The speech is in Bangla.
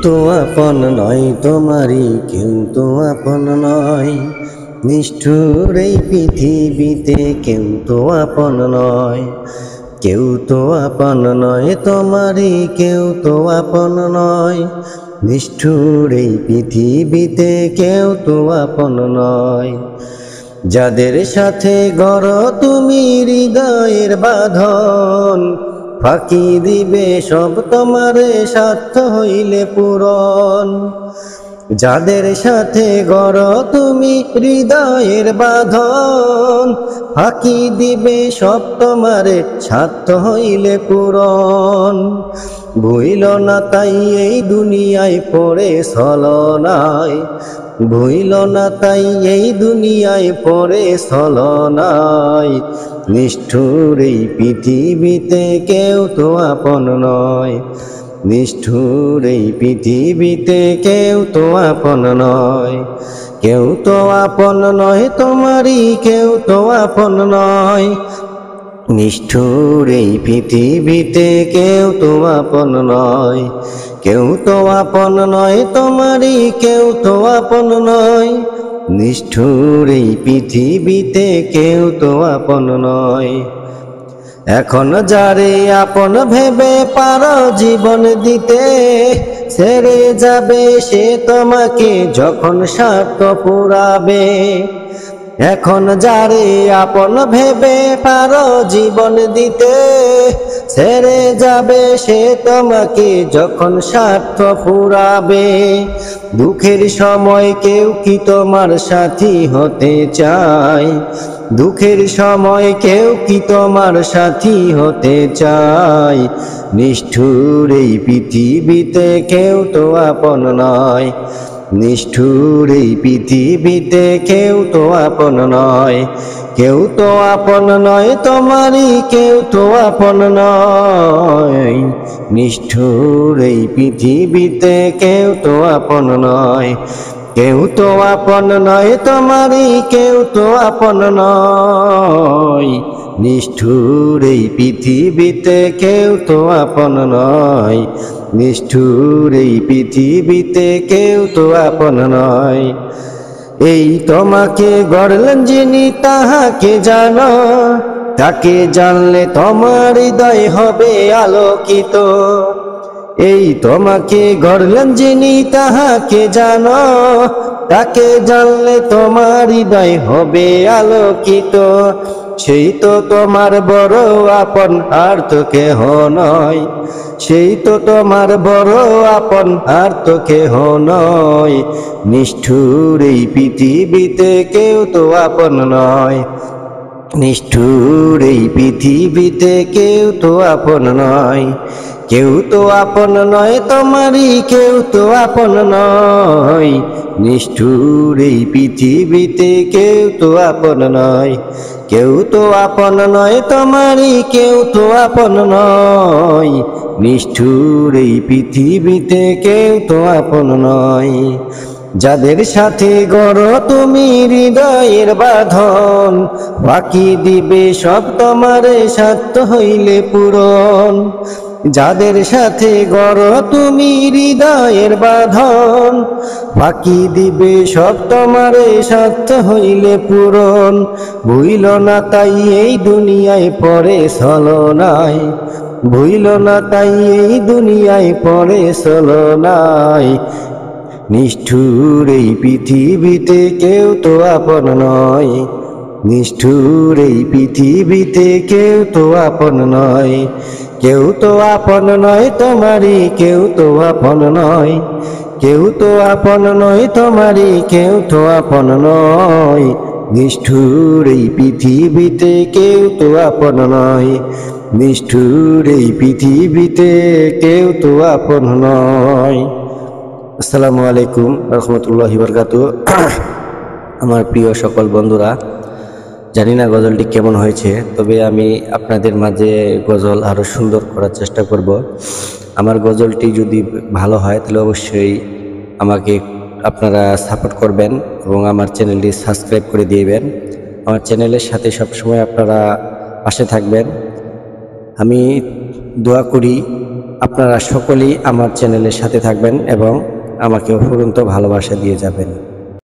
তো আপন নয় তোমারই, কেউ তো আপন নয়। নিষ্ঠুর এই পৃথিবীতে কেউ তো আপন নয়। কেউ তো আপন নয় তোমারই, কেউ তো আপন নয়। নিষ্ঠুর এই পৃথিবীতে কেউ তো আপন নয়। যাদের সাথে গড় তুমি হৃদয়ের বাঁধন, ফাঁকি দিবে সব তোমারে স্বার্থ হইলে পূরণ। যাদের সাথে গড় তুমি হৃদয়ের বাঁধন, ফাঁকি দিবে সব তোমারে স্বার্থ হইলে পূরণ। ভুইল না তাই এই দুনিয়ায় পড়ে ছলনায়, ভুইল না তাই এই দুনিয়ায় পড়ে ছলনায়। নিষ্ঠুর এই পৃথিবীতে কেউ তো আপন নয়। নিষ্ঠুর এই পৃথিবীতে কেউ তো আপন নয়। কেউ তো আপন নয় তোমারই, কেউ তো আপন নয়। নিষ্ঠুর এই পৃথিবীতে কেউ তো আপন নয়। কেউ তো আপন নয় তোমারই, কেউ তো আপন নয়। নিষ্ঠুর এই পৃথিবীতে কেউ তো আপন নয়। এখন যারে আপন ভেবে পারো জীবন দিতে, ছেড়ে যাবে সে তোমাকে যখন স্বার্থ পুরাবে। এখন যারে আপন ভেবে পারো জীবন দিতে, ছেড়ে যাবে সে তোমাকে যখন স্বার্থ পুরাবে। দুঃখের সময় কেউ কি তোমার সাথী হতে চায়? দুঃখের সময় কেউ কি তোমার সাথী হতে চায়? নিষ্ঠুর এই পৃথিবীতে কেউ তো আপন নয়। নিষ্ঠুর এই পৃথিবীতে কেউ তো আপন নয়। কেউ তো আপন নয় তোমারই, কেউ তো আপন নয়। নিষ্ঠুর এই পৃথিবীতে কেউ তো আপন নয়। কেউ তো আপন নয় তোমারই, কেউ তো আপন নয়। নিষ্ঠুর এই পৃথিবীতে কেউ তো আপন নয়। নিষ্ঠুর এই পৃথিবীতে কেউ তো আপন নয়। এই তোমাকে গড়লেন যিনি তাহাকে জানো, তাকে জানলে তোমার হৃদয় হবে আলোকিত। এই তোমাকে গড়লেন যিনি তাহাকে জানো, তাকে জানলে তোমার হৃদয় হবে আলোকিত। সেই তো তোমার বড় আপন, আর তো কেহ নয়। সেই তো তোমার বড় আপন, আর তো কেহ নয়। নিষ্ঠুর এই পৃথিবীতে কেউ তো আপন নয়। নিষ্ঠুর এই পৃথিবীতে কেউ তো আপন নয়। কেউ তো আপন নয় তোমারই, কেউ তো আপন নয়। নিষ্ঠুর এই পৃথিবীতে কেউ তো আপন নয়। কেউ তো আপন নয় তোমারই, কেউ তো আপন নয়। নিষ্ঠুর এই পৃথিবীতে কেউ তো আপন নয়। যাদের সাথে গড় তুমি হৃদয়ের বাঁধন, ফাঁকি দিবে সব তোমারে স্বার্থ হইলে পূরণ। যাদের সাথে গড় তুমি হৃদয়ের বাঁধন, ফাঁকি দিবে সব তোমারে স্বার্থ হইলে পূরণ। ভুইল না তাই এই দুনিয়ায় পড়ে ছলনায়, ভুইল না তাই এই দুনিয়ায় পড়ে ছলনায়। নিষ্ঠুর এই পৃথিবীতে কেউ তো আপন নয়। নিষ্ঠুর এই পৃথিবীতে কেউ তো আপন নয়। কেউ তো আপন নয় তোমারই, কেউ তো আপন নয়। কেউ তো আপন নয় তোমারই, কেউ তো আপন নয়। নিষ্ঠুর এই পৃথিবীতে কেউ তো আপন নয়। নিষ্ঠুর এই পৃথিবীতে কেউ তো আপন নয়। আসসালামু আলাইকুম রহমতুল্লাহি বারাকাতুহু। আমার প্রিয় সকল বন্ধুরা, জানি না গজলটি কেমন হয়েছে, তবে আমি আপনাদের মাঝে গজল আরও সুন্দর করার চেষ্টা করব। আমার গজলটি যদি ভালো হয় তাহলে অবশ্যই আমাকে আপনারা সাপোর্ট করবেন এবং আমার চ্যানেলটি সাবস্ক্রাইব করে দিবেন। আমার চ্যানেলের সাথে সবসময় আপনারা পাশে থাকবেন। আমি দোয়া করি আপনারা সকলেই আমার চ্যানেলের সাথে থাকবেন এবং আমাকে অফুরন্ত ভালোবাসা দিয়ে যাবেন।